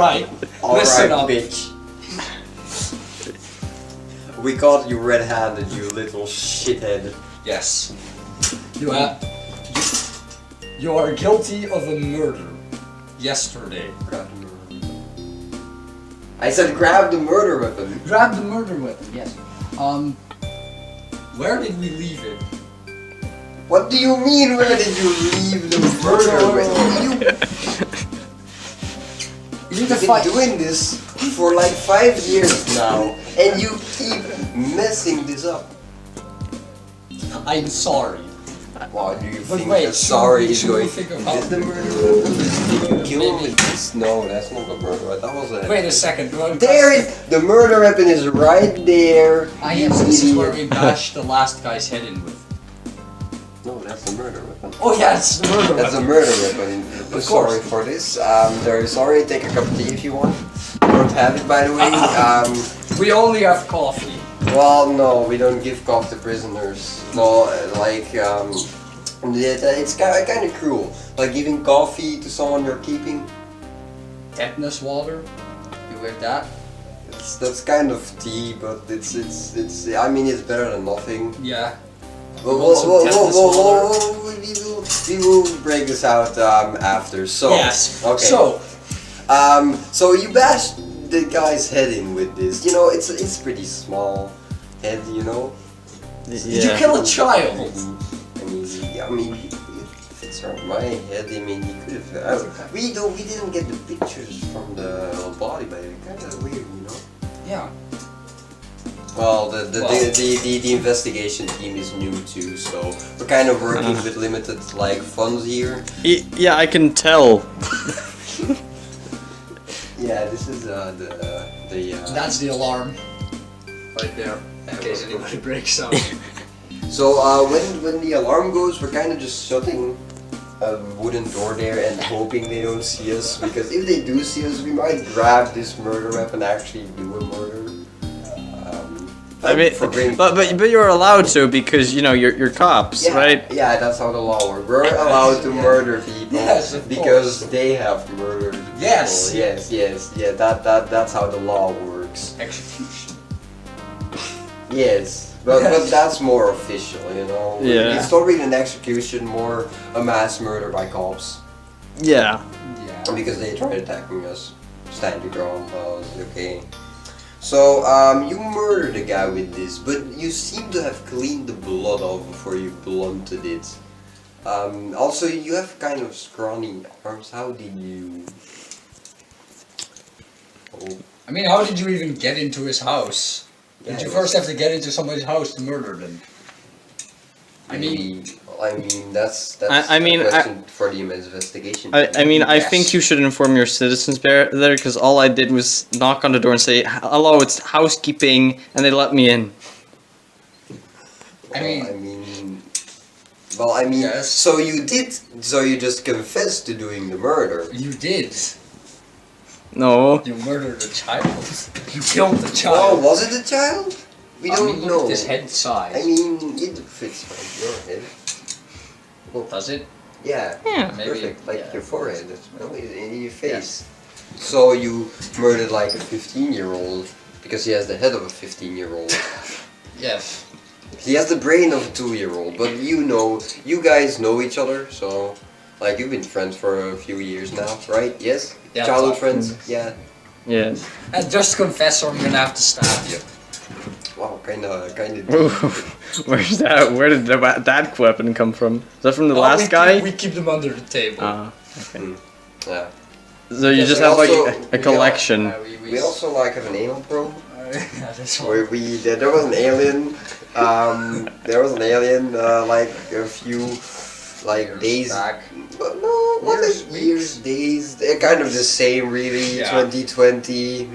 Alright. Listen up. Bitch. We caught you red-handed, you little shithead. Yes. You are guilty of a murder. Yesterday. Grab the murder weapon. I said grab the murder weapon. Grab the murder weapon, yes. Where did we leave it? What do you mean, where did you leave the murder weapon? You've been doing this for like 5 years now, and you keep messing this up. I'm sorry. Why do you But think wait, that sorry is should we going? think about Is the murder weapon? Did you kill me? No, that's not the murder weapon. That was a... Wait a second. There is the murder weapon is right there. Yes, this is where we bashed the last guy's head in with. No, that's the murder weapon. Oh yeah, it's the murder That's a weapon. murder weapon. Sorry for this. Very sorry. Take a cup of tea if you want. Don't have it, by the way. We only have coffee. Well, no, we don't give coffee to prisoners. Well, like, it's kind of cruel. Like giving coffee to someone you're keeping. Tetanus water. You with that? That's kind of tea, but it's. I mean, it's better than nothing. Yeah. We will break this out after. So Yes. okay. So you bashed the guy's head in with this. You know, it's pretty small head. You know. Did you kill a child? I mean, if it's on my head, I mean, he could have. We didn't get the pictures from the body, but it's kind of weird, you know. Yeah. Well, the investigation team is new too, so we're kind of working with limited like funds here. Yeah, I can tell. Yeah, this is the. That's the alarm. Right there. In case anybody breaks out. So when the alarm goes, we're kind of just shutting a wooden door there and hoping they don't see us, because if they do see us, we might grab this murder weapon and actually do a murder. I mean, but you're allowed to because you know you're cops, right? Yeah, that's how the law works. We're allowed to murder people because they have murdered people. Yes. Yes. Yeah, that's how the law works. Execution. Yes. But that's more official, you know? Yeah. It's not really an execution, more a mass murder by cops. Yeah. Yeah. Because they tried attacking us. Stand your ground, okay. So, you murdered a guy with this, but you seem to have cleaned the blood off before you blunted it. Also, you have kind of scrawny arms. How did you... Oh. I mean, how did you even get into his house? Did you first have to get into somebody's house to murder them? I mean, that's I a question for the investigation. I mean, I think you should inform your citizens there because all I did was knock on the door and say, "Hello, it's housekeeping," and they let me in. Well, I mean, yes. So you just confessed to doing the murder. You did. No. You murdered a child. You killed the child. Oh, was it a child? We don't know. Look at his head size. I mean, it fits like your head. Well, does it? Yeah. Maybe. Perfect, like your forehead. In your face. Yes. So you murdered like a 15-year-old because he has the head of a 15-year-old. Yes. He has the brain of a 2-year-old, but you guys know each other, so like you've been friends for a few years now, right? Yes? Yeah, childhood friends? Yeah. Yes. And just confess or I'm gonna have to stab you. Wow, kinda Where's that? Where did that weapon come from? Is that from the last guy? We keep them under the table. Okay. Yeah. So you just have like a collection. We also like have an anal probe. Yeah, that's where there was an alien. Like a few days back. But no, years, days. They're kind of the same, really. Yeah. 2020.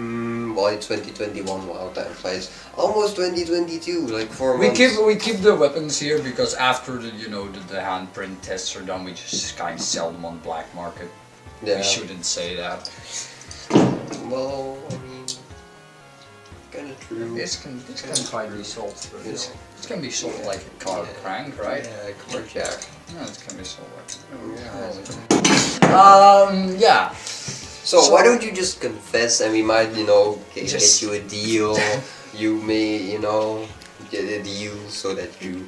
Well, it's 2021. Wow, time flies. Almost 2022. Like 4 months. We keep the weapons here because after the the handprint tests are done, we just kind of sell them on black market. Yeah. We shouldn't say that. Well, I mean, kind of true. This can probably be sold. This can be sold like a car crank, right? Yeah, car jack. No, it can be sold like. Yeah. Yeah. So why don't you just confess and we might, get Just- you a deal. You may, get a deal so that you.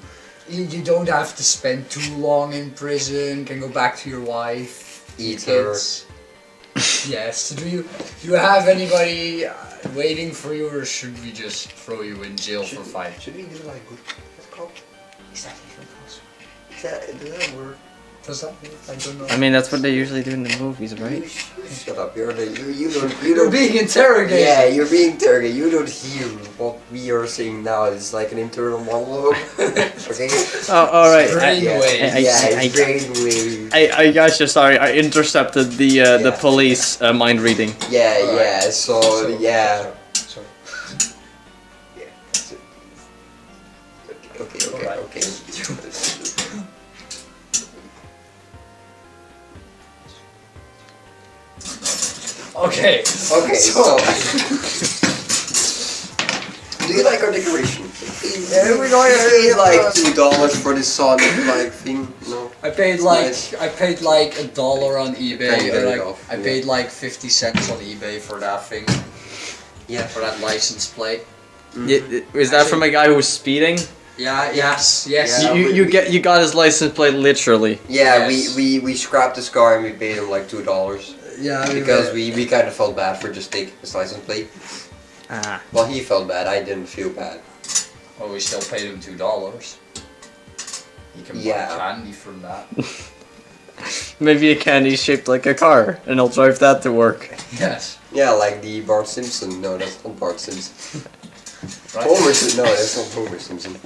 You don't have to spend too long in prison. Can go back to your wife, Eat her. kids. Yes. Do you have anybody waiting for you, or should we just throw you in jail for 5? Should we do like good cop? Is that even possible? Does that work? Does that work? I don't know. I mean, that's what they usually do in the movies, right? Shut up! You You're don't. being interrogated. Yeah, you're being interrogated. You don't hear what we are saying now. It's like an internal monologue. Okay. Oh, all right. Brainwave. Brainwave. I got you. Sorry, I intercepted the Yeah. police mind reading. Yeah, Alright. yeah. So yeah. So, Yeah. That's it. Okay. Alright. Okay. okay. Okay. So. Do you like our decoration? Yeah, we got You paid like $2 for this Sonic like thing, no? I paid like Nice. $1 on eBay. Can't get Or it like off, I yeah. paid like 50 cents on eBay for that thing, Yeah. for that license plate. Is that from a guy who was speeding? Yeah. Yes. Yes. Yeah. You got his license plate literally. Yeah, Yes. we scrapped his car and we paid him like $2 Yeah. because we kind of felt bad for just taking his license plate. Ah. Well, he felt bad. I didn't feel bad. Well, we still paid him $2. He can Yeah. buy candy from that. Maybe a candy shaped like a car, and he'll drive that to work. Yes. Yeah, like the Bart Simpson. No, that's not Bart Simpson. Right. Homer Simpson. No, that's not Homer Simpson.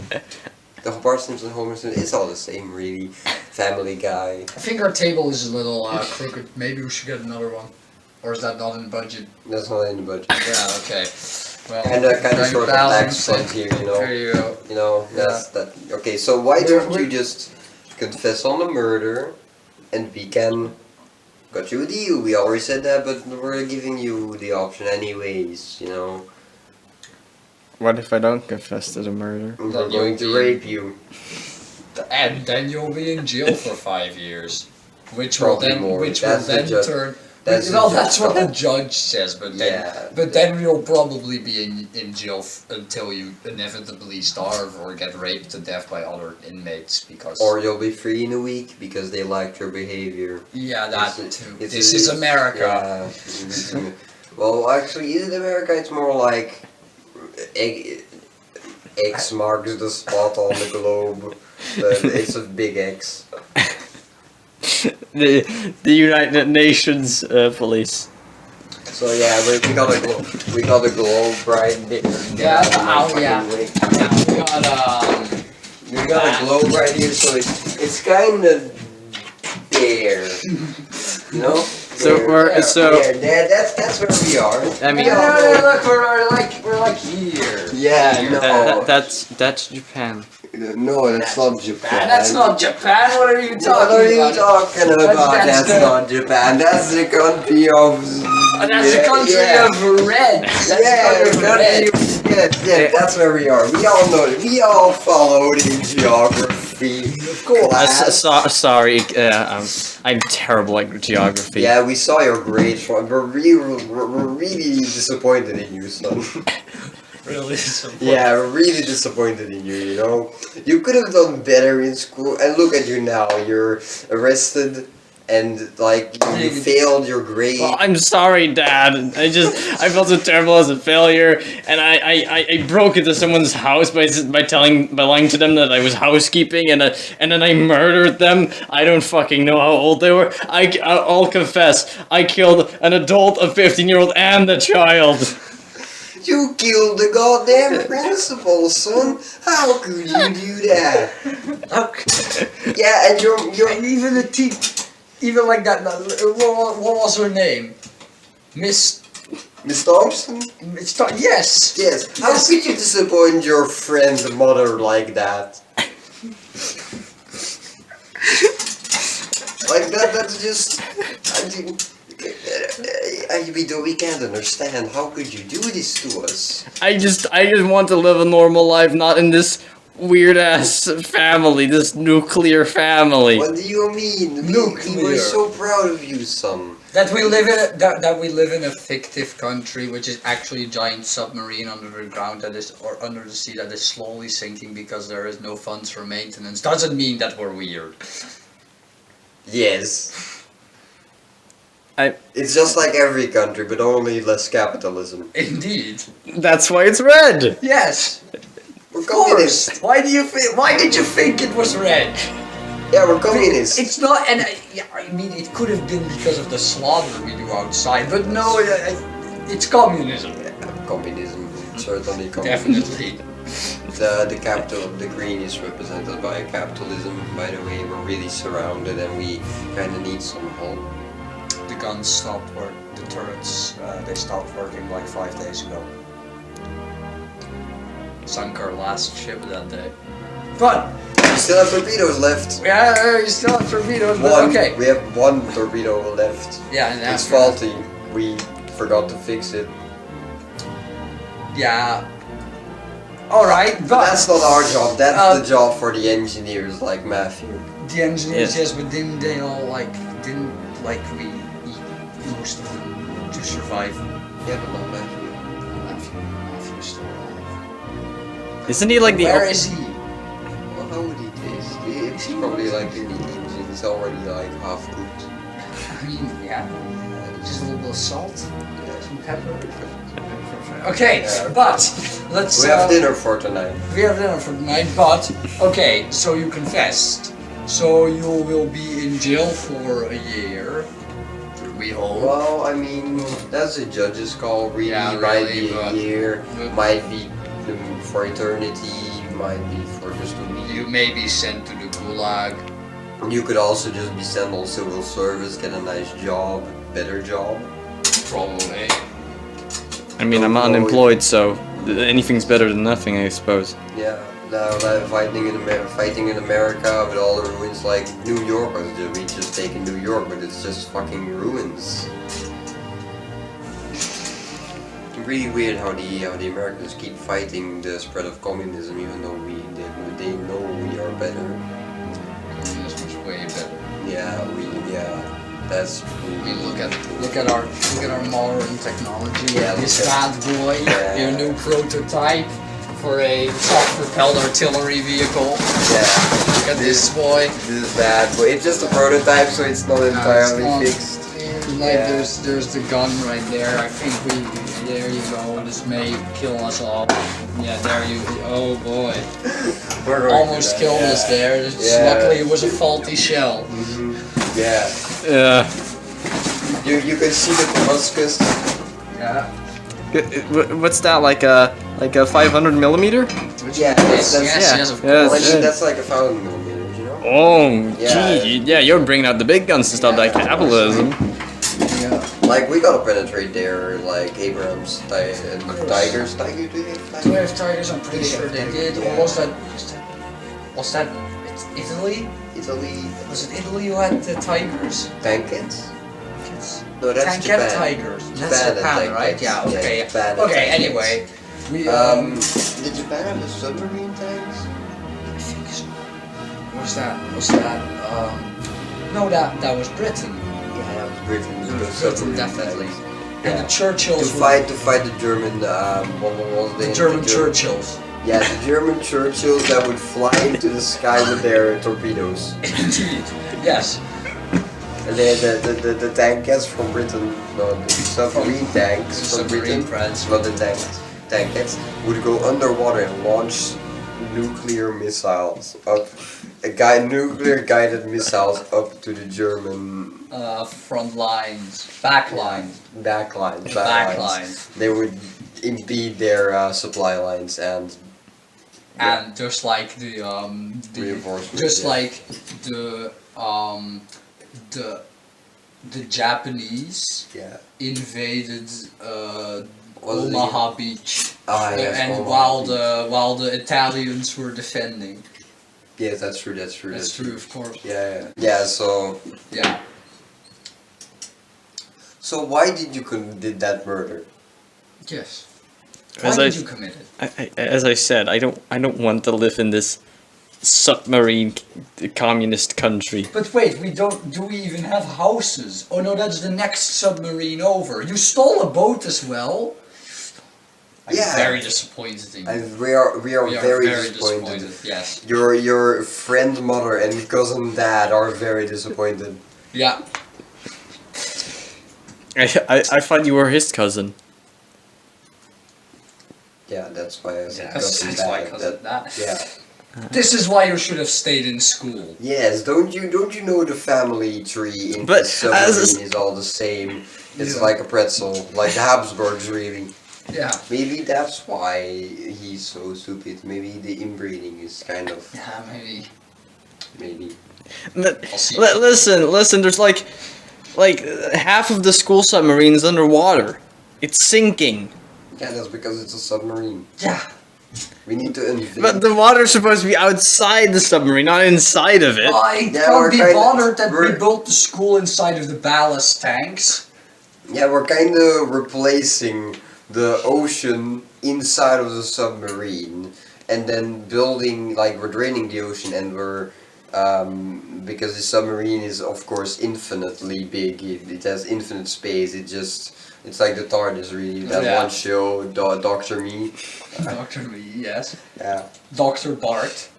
The Bart Simpson, Homer Simpson, it's all the same, really. Family Guy. I think our table is a little crooked. Maybe we should get another one. Or is that not in the budget? That's not in the budget. Yeah. Okay. Well. Kind of now you sort of balance tax it. fund here, you know. There you go. You know, that's that. Okay, so why don't you We're- just confess on the murder, and we can got you a deal. We already said that, but we're giving you the option anyways. You know, What if I don't confess to the murder? we're Then going you'll to be- rape you. And then you'll be in jail for 5 years, which will Probably then, more. which That's will the then judge- turn. that's the Well, judge that's what the call. judge says, but then, Yeah. but then you'll probably be in jail until you inevitably starve or get raped to death by other inmates because. Or you'll be free in a week because they liked your behavior. Yeah, that It's- too. it's- This is America. Yeah. Well, actually, is it America? It's more like X marks the spot on the globe. It's a big X. The United Nations police. So yeah, we got a globe right there. Yeah, Fucking yeah. way. We got We got a globe right here, so it's kind of there. You know? So That's where we are. I mean, Yeah. look, we're like here. Yeah, no. that's Japan. No, that's not Japan. That's not Japan. What are you talking What are you about? talking about? That's That's the- not Japan. That's the country of. That's the country yeah. of red. That's Yeah, the country of red. yeah, that's where we are. We all know it. We all follow the geography. Of course. class. Sorry, I'm terrible at geography. Yeah, we saw your grades. We're really disappointed in you, son. Really? Yeah, we're really disappointed in you, you know? You could have done better in school, and look at you now. You're arrested, and, like, you failed your grade. Well, I'm sorry, Dad. I felt so terrible as a failure, and I broke into someone's house by lying to them that I was housekeeping, and then I murdered them. I don't fucking know how old they were. I'll confess. I killed an adult, a 15-year-old, and a child. You killed the goddamn principal, son. How could you do that? Yeah, and you're And even the even like that. What was her name? Miss. Miss Thompson? Yes. Yes. How could you disappoint your friend's mother like that? Like that's just. We can't understand. How could you do this to us? I just want to live a normal life, not in this weird ass family, this nuclear family. What do you mean? We Nuclear. were so proud of you, son. That we live in that we live in a fictive country, which is actually a giant submarine under the ground that is or under the sea that is slowly sinking because there is no funds for maintenance, doesn't mean that we're weird. Yes. I. It's just like every country, but only less capitalism. Indeed. That's why it's red. Yes. We're Of course. communists. Why did you think it was red? Yeah, we're communists. It's not, and I mean, it could have been because of the slaughter we do outside, but no, it's communism. Communism, certainly communism. Definitely. The capital of the green is represented by capitalism. By the way, we're really surrounded and we kind of need some help. The guns stopped work. The turrets, they stopped working like 5 days ago. Sunk our last ship that day. But We still have torpedoes left. yeah, you still have torpedoes. But One. okay. We have one torpedo left. Yeah, and It's after- faulty. We forgot to fix it. Yeah. All right, But but that's not our job. That's Uh, the job for the engineers like Matthew. the engineers, Yeah. yes, but didn't they all didn't we eat most of them to survive? Yeah, but not Matthew. Matthew's still alive. Isn't he like the? Where is he? Well, how would he taste? It's probably like in the engine. It's already like half cooked. I mean, yeah, just a little bit of salt, Yeah. some pepper. Okay, Yeah. but let's. We have dinner for tonight. We have dinner for tonight, but okay. So you confessed. So you will be in jail for a year. We hope. Well, I mean, that's a judge's call. Really, Yeah, might really, be a but- year, but- might be for eternity, might be for just a week. You may be sent to the gulag. You could also just be sent on civil service, get a nice job, better job. Probably. I mean, I'm unemployed, so anything's better than nothing, I suppose. Yeah, now fighting in America with all the ruins like New York. We just taken New York, but it's just fucking ruins. Really weird how the Americans keep fighting the spread of communism, even though they know we are better. This was way better. That's We look at our modern technology. Yeah, This look bad boy, Yeah. your new prototype for a self-propelled artillery vehicle. yeah. Look at this boy. This is bad, but it's just a prototype, so it's not entirely not- fixed. Like Yeah. there's the gun right there. I think there you go. This may kill us all. Yeah, there you. Oh boy, We're going almost to that, killed yeah. us there. Yeah. Luckily, it was a faulty shell. Yeah. Yeah. You can see the Damascus. Yeah. What's that? Like a 500 millimeter? Yeah, Yes, that's- yes, yeah. yes, of Yes. course. Yeah. That's like 1,000 millimeters, you know? Oh, Yeah. gee, yeah, you're bringing out the big guns to stop that Yeah. capitalism. Yeah. Like, we gotta penetrate there, like Abrams, Tigers. Tiger, do you have Do we Tigers? have tigers? I'm pretty sure they did. Or Yeah. was that Italy? Italy, Was it Italy who had the tigers? Tankets? No, that's Tanket Japan. tigers. Japan That's had Japan, tankets. right? Yeah. Yeah, Okay. Japan had Okay. tankets. Anyway, we Did Japan have the submarine tanks? I think so. Was that? No, that was Britain. Yeah, that was Britain. It the was Britain, submarine definitely. tanks. And Yeah. the Churchills. To fight the German, what was The German Churchills. Yeah, the German Churchills that would fly into the sky with their torpedoes. Indeed. Yes. And then the tankets from Britain, no, the submarine tanks from Submarine Britain, France. not the tankets, would go underwater and launch nuclear missiles up, nuclear guided missiles up to the German Front lines, back lines, back lines. They would impede their supply lines and and just like the Reinforcements, just yeah. like the Japanese yeah. invaded Was it Omaha Beach, Ah, yes, and Omaha while the Italians were defending. Yes, that's true. That's true. That's true, of course. Yeah. So Yeah. why did you did that murder? Yes. Why As did you commit it? as I said, I don't want to live in this submarine communist country. But wait, do we even have houses? Oh no, that's the next submarine over. You stole a boat as well? I'm Yeah. very disappointed in you. And we are very disappointed. Yes. Your friend mother and cousin dad are very disappointed. Yeah. I thought you were his cousin. Yeah, that's why I said Yes, cousin that's dad. why cousin dad. Yeah. This is why you should have stayed in school. Yes, don't you know the family tree in But the submarine as- is all the same? It's Yeah. like a pretzel, like the Habsburgs really. Yeah. Maybe that's why he's so stupid. Maybe the inbreeding is kind of Yeah, maybe. maybe. I'll see. Listen. There's like half of the school submarine is underwater. It's sinking. Yeah, that's because it's a submarine. Yeah. We need to invent. But the water's supposed to be outside the submarine, not inside of it. I Yeah, can't we're be kinda- bothered that we we're- built the school inside of the ballast tanks. Yeah, we're kind of replacing the ocean inside of the submarine, and then building like we're draining the ocean, and we're because the submarine is of course infinitely big. It has infinite space. It's like the TARDIS really. That Yeah. one show, Doctor Me. Dr. Me, yes. Yeah. Dr. Bart.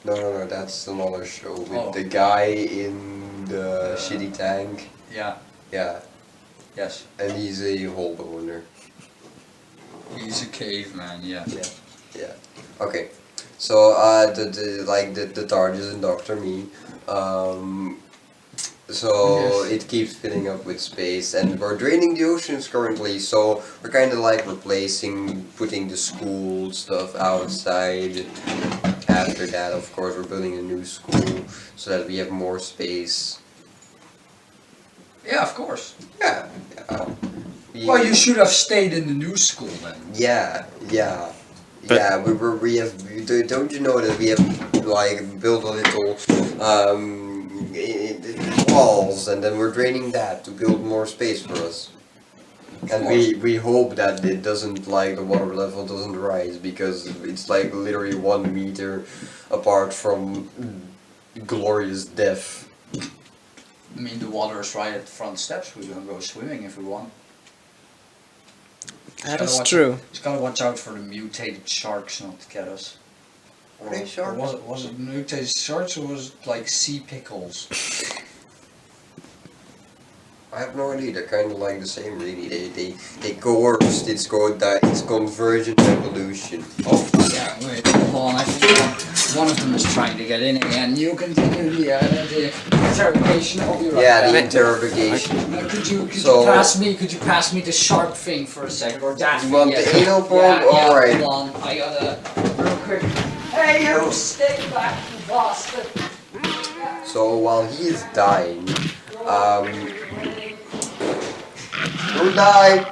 No, that's another show with Oh. the guy in the shitty tank. Yeah. Yeah, Yes. and he's a hold owner. He's a caveman, yeah. Yeah. Okay. So the TARDIS and Doctor Me. So Yes. it keeps filling up with space, and we're draining the oceans currently. So we're kind of like putting the school stuff outside. After that, of course, we're building a new school so that we have more space. Yeah, of course. Yeah. Well, you should have stayed in the new school then. Yeah. But- Yeah, we have. Don't you know that we have like built a little walls, and then we're draining that to build more space for us. And we hope that it doesn't like the water level doesn't rise because it's like literally 1 meter apart from glorious death. I mean, the water is right at the front steps. We can go swimming if we want. That Gotta is watch true. Just gotta watch out for the mutated sharks not to get us. Are they Or sharks? was it mutated sharks or was it like sea pickles? I have no idea. They're kind of like the same, really. They coerced. It's convergent evolution. Oh, yeah, wait, hold on, I think one of them is trying to get in again. You continue the interrogation. I'll be right Yeah, the back. interrogation. Could you So- pass me the sharp thing for a second, or that You thing, want yes. the anal probe? Yeah, Alright. hold on, I gotta, real quick. Hey, you stay back, you bastard! So while he is dying, don't die.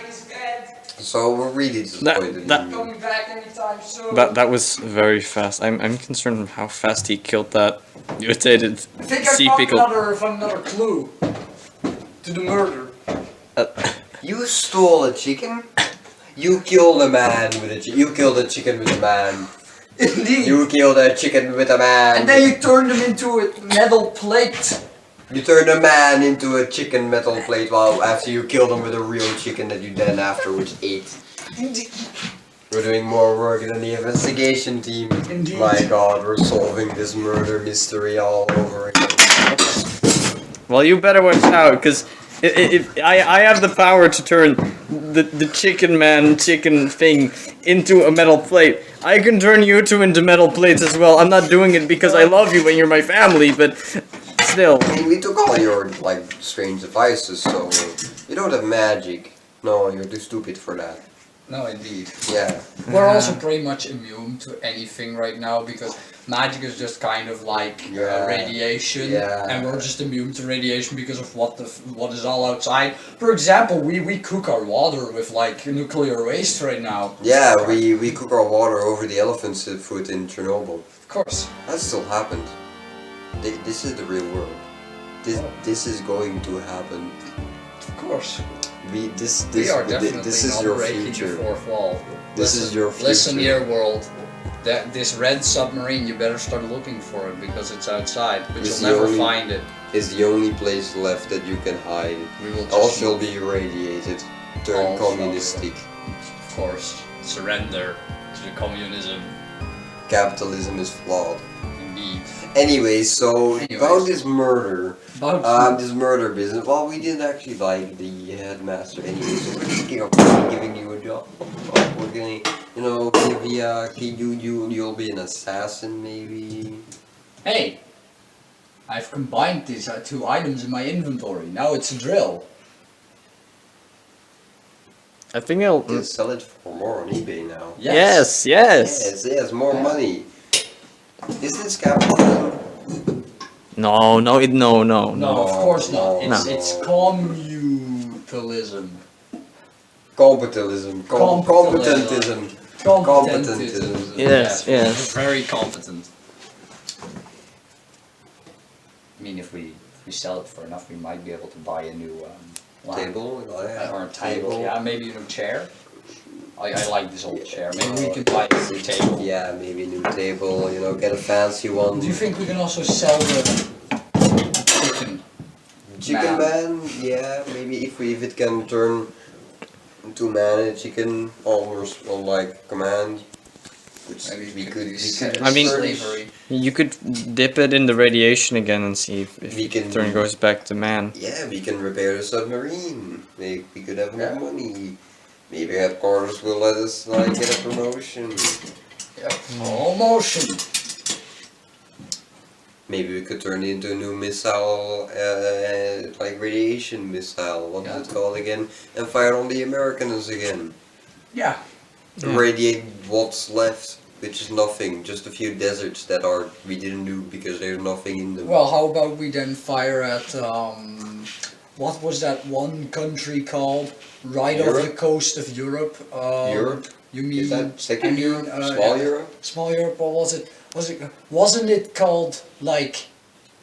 He's dead. So we're really disappointed. that- in you. Coming back anytime soon. That was very fast. I'm concerned with how fast he killed that mutated I think I sea found pickle. another clue to the murder. You stole a chicken. You killed a man with a chicken. You killed a chicken with a man. Indeed. You killed a chicken with a man. And then you turned them into a metal plate. You turned a man into a chicken metal plate while after you killed him with a real chicken that you then afterwards ate. Indeed. We're doing more work than the investigation team. Indeed. My god, we're solving this murder mystery all over again. Well, you better watch out, because I have the power to turn the chicken thing into a metal plate. I can turn you two into metal plates as well. I'm not doing it because I love you and you're my family, but still. I mean, we took all your, like, strange devices, so you don't have magic. No, you're too stupid for that. No, indeed. Yeah. We're also pretty much immune to anything right now because magic is just kind of like Yeah. radiation, Yeah. and we're just immune to radiation because of what is all outside. For example, we cook our water with like nuclear waste right now. Yeah, we cook our water over the elephant's foot in Chernobyl. Of course. That still happened. This is the real world. This is going to happen. Of course. This We are definitely this is not your breaking future. the fourth wall. This is your future. Listen here, world. that this red submarine, you better start looking for it because it's outside, but It's you'll the never only- find it. It's the only place left that you can hide. We will All just, shall be irradiated. Turn All shall be communistic. of course, surrender to the communism. Capitalism is flawed. Indeed. Anyway, so Anyways. about this murder, About this murder business. Well, we didn't actually like the headmaster anyway, so we're thinking of giving you a job. We're gonna, you know, you'll be an assassin maybe. hey, I've combined these two items in my inventory. Now it's a drill. I think I'll. You can sell it for more on eBay now. Yes. Yes, more Yeah. money. Is this capitalism? No, no, no. No, of course not. No. It's communism. Competentism. Competentism. Competentism. Yes, yes. Very competent. I mean, if we sell it for enough, we might be able to buy a new lamp. Table? Oh, yeah. Or a table. Yeah, maybe a new chair. I like this old chair. Maybe we could buy a new table. Yeah, maybe a new table, you know, get a fancy one. Do you think we can also sell the chicken? Chicken man? Yeah, maybe if it can turn into man and chicken almost on like command. Which Maybe we could I mean- slavery. You could dip it in the radiation again and see if We can- it turn goes back to man. yeah, we can repair the submarine. Maybe we could have Yeah. more money. Maybe headquarters will let us like get a promotion. Yep. Promotion. Maybe we could turn it into a new missile, like radiation missile. What is it called again? And fire on the Americans again. Yeah. Yeah. Radiate what's left, which is nothing. Just a few deserts that we didn't do because there's nothing in them. Well, how about we then fire at what was that one country called right off the Europe? coast of Europe? Europe? You mean? Is that second I mean, Europe? Small yeah, Europe? Small Europe. What was it? Wasn't it called like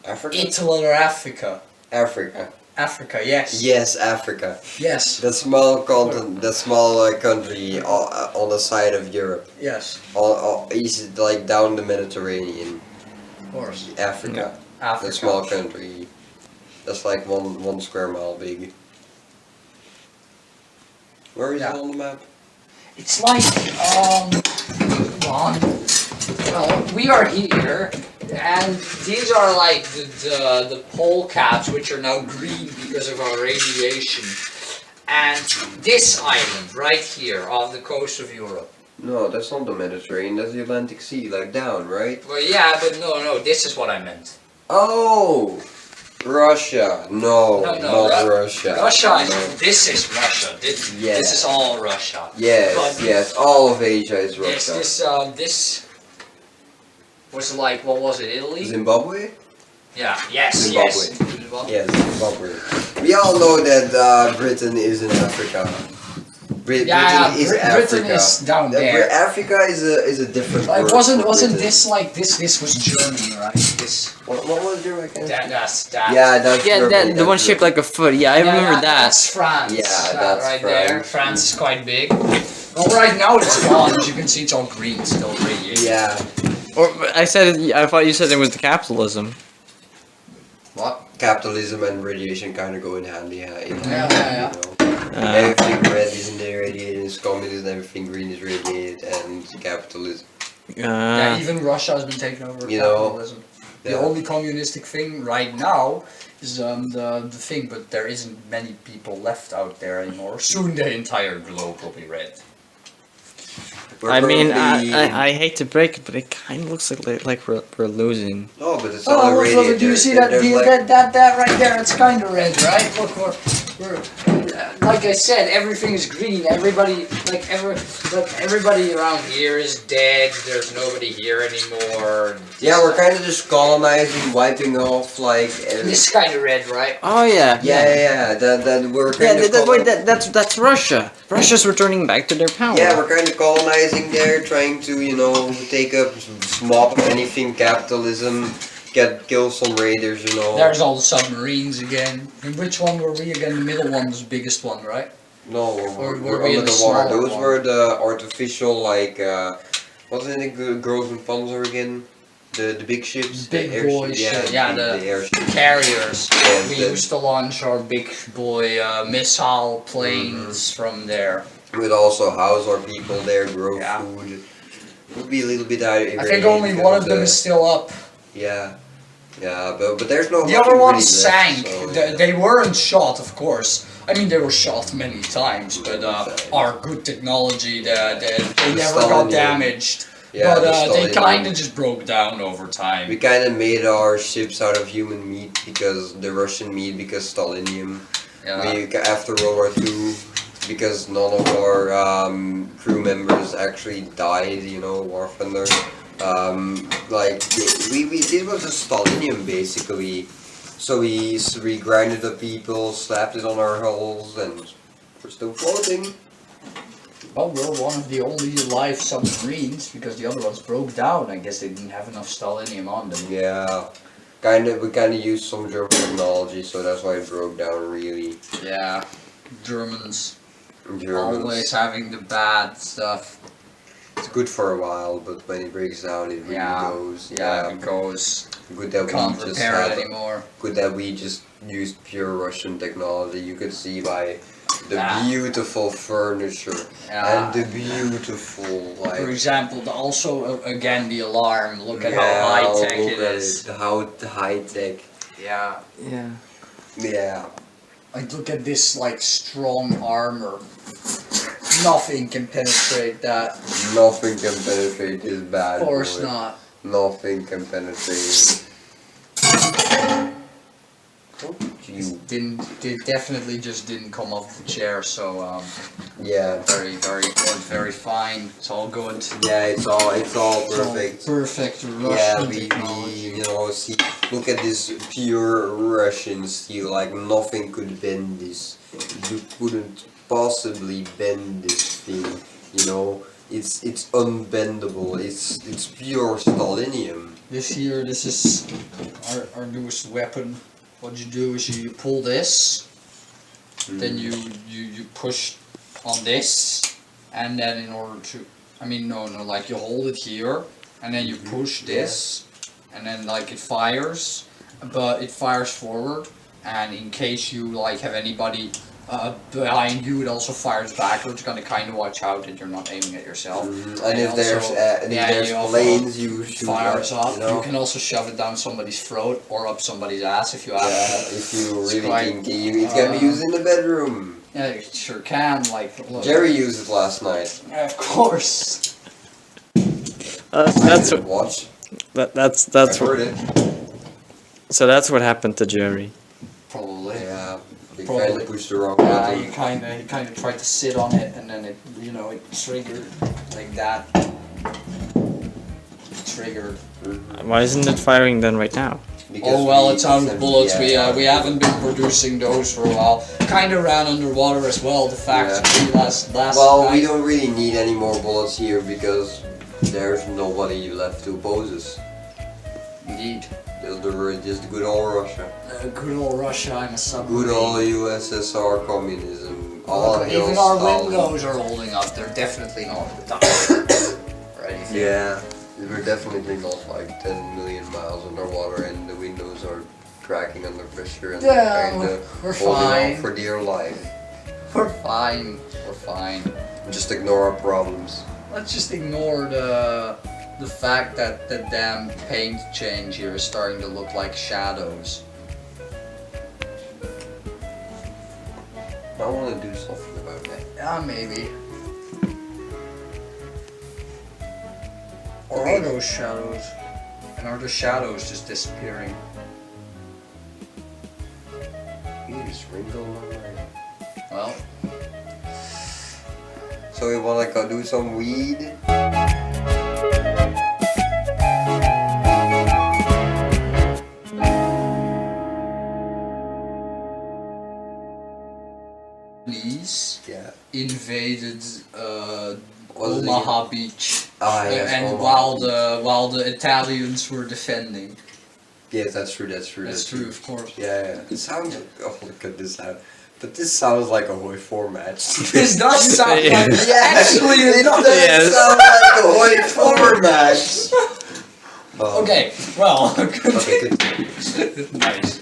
Africa? Italy or Africa? Africa. Africa. Yes. Yes, Africa. Yes. The small continent, the small country on the side of Europe. Yes. East, like down the Mediterranean. Of course. Africa. Africa. The small country. That's like one square mile big. Where is Yeah. it on the map? It's like hold on. Well, we are here, and these are like the pole caps, which are now green because of our radiation. And this island right here off the coast of Europe. No, that's not the Mediterranean. That's the Atlantic Sea, like down, right? Well, yeah, but no, this is what I meant. Oh, Russia. No, No, not Russia. Russia, No. this is Russia. This is all Russia. Yes, But yes. All of Asia is Russia. This was like, what was it, Italy? Zimbabwe? Yeah, yes, Zimbabwe. yes. Zimbabwe. Yes, Zimbabwe. We all know that Britain is in Africa. Britain is Africa. Britain is down there. Africa is a different. Like word wasn't for wasn't Britain. this like this was Germany, right? This What was your again? that's Yeah, that's Yeah, Germany, the one that's shaped like a foot. Yeah, I remember that. That's France. Yeah, That that's right there. France. France is quite big. Well, right now it's gone. As you can see, it's all green still. Radiation. Yeah. Or I thought you said it was the capitalism. What? Capitalism and radiation kind of go in hand in hand. Yeah. You know? Everything red is irradiated, is communism. Everything green is radiated, and capitalism. Yeah, even Russia has been taken over. You know, Capitalism. The yeah. only communistic thing right now is the thing, but there isn't many people left out there anymore. Soon the entire globe will be red. We're I mean, currently- I hate to break it, but it kind of looks like we're losing. No, but it's all Oh, irradiated. look, do you see that? There's like- That right there? It's kind of red, right? Look, we're like I said, everything is green. Everybody, everybody around here is dead. There's nobody here anymore. Yeah, we're kind of just colonizing, wiping off like. This is kind of red, right? Oh yeah, Yeah. That we're kind of. wait, that's Russia. Russia's returning back to their power. Yeah, we're kind of colonizing there, trying to, you know, take up, mop up anything capitalism, kill some raiders, you know. There's all the submarines again. And which one were we again? The middle one was the biggest one, right? No, Or we're were we in under the the water. smaller Those one? were the artificial, like, Wasn't it Girls and Panzer again? The big ships? Big the boy airship, shit, yeah, the airship. carriers. Yeah, We the- used to launch our big boy missile planes from there. We'd also house our people there, grow Yeah. food. Would be a little bit I think only one of them is still up. Yeah, yeah, but there's no. The other hunting ones breed left, sank. so, They weren't shot, of course. I mean, they were shot many times, but our good technology, they never got Stalinium. damaged. yeah, But the they Stalinium. kind of just broke down over time. We kind of made our ships out of human meat because the Russian meat because Stalinium. Yeah. After World War II, because none of our crew members actually died, War Thunder. Like we did was a Stalinium basically. So we grinded the people, slapped it on our hulls, and we're still floating. Well, we're one of the only live submarines because the other ones broke down. I guess they didn't have enough Stalinium on them. Yeah, we kind of used some German technology, so that's why it broke down really. Yeah, Germans Germans. always having the bad stuff. It's good for a while, but when it breaks down, it really goes. Yeah, it goes. Good that Can't we just repair it had. anymore. Good that we just used pure Russian technology. You could see by the Yeah. beautiful furniture Yeah. and the beautiful like. For example, also again the alarm. Look at Yeah, how high tech look it at is. How high tech. Yeah. Yeah. Yeah. Like look at this like strong armor. Nothing can penetrate that. Nothing can penetrate this bad Of course boy. not. Nothing can penetrate. Oh, you. They definitely just didn't come off the chair. So Yeah. very fine. It's all good. Yeah, it's all It's all perfect. perfect Russian Yeah, we technology. see, look at this pure Russian steel, like nothing could bend this. You couldn't possibly bend this thing, it's unbendable, it's pure Stalinium. This here, this is our newest weapon. What you do is you pull this, then you push on this, and then in order to, I mean no, like you hold it here, and then you push this, and then like it fires, but it fires forward, and in case you like have anybody behind you, it also fires backwards. You're gonna kind of watch out that you're not aiming at yourself. And if there's you also planes, you shoot fires up, up. You can also shove it down somebody's throat or up somebody's ass if you have to. if you It's really quite, kinky, it can be used in the bedroom. Yeah, you sure can. Like, look. Jerry used it last night. Yeah, of course. That's I what. didn't watch. That's I what. heard it. So that's what happened to Jerry. Probably. Yeah, you Probably. kind of pushed the wrong Yeah, button. you kind of tried to sit on it, and then it triggered like that. Triggered. Why isn't it firing then right now? Because Oh well, we it's out of sent- bullets. yeah, We haven't been producing those for a while. Kind of ran underwater as well. The factory last Well, night. we don't really need any more bullets here because there's nobody left to oppose us. Indeed. Just good old Russia. Good old Russia and a submarine. Good old USSR communism. All Even our windows are holding up. They're definitely not or anything. Yeah, we're definitely not like 10 million miles underwater and the windows are cracking under pressure and Yeah, kinda we're holding fine. on for dear life. We're fine. We're fine. Just ignore our problems. Let's just ignore the fact that the damn paint change here is starting to look like shadows. I want to do something about that. Yeah, maybe. Or Okay. are those shadows? And are the shadows just disappearing? You just wrinkle my mind. Well, So we want to go do some weed? Japanese Yeah. invaded Was it Omaha Beach, Ah, yes, and Omaha while the Italians were defending. Yes, that's true. That's true. That's true, of course. Yeah, yeah. It sounds. Oh, look at this out. But this sounds like a Hoi 4 match. This does sound like Actually, it does Yes. sound like a Hoi 4 match. okay. Well, Okay, good. nice.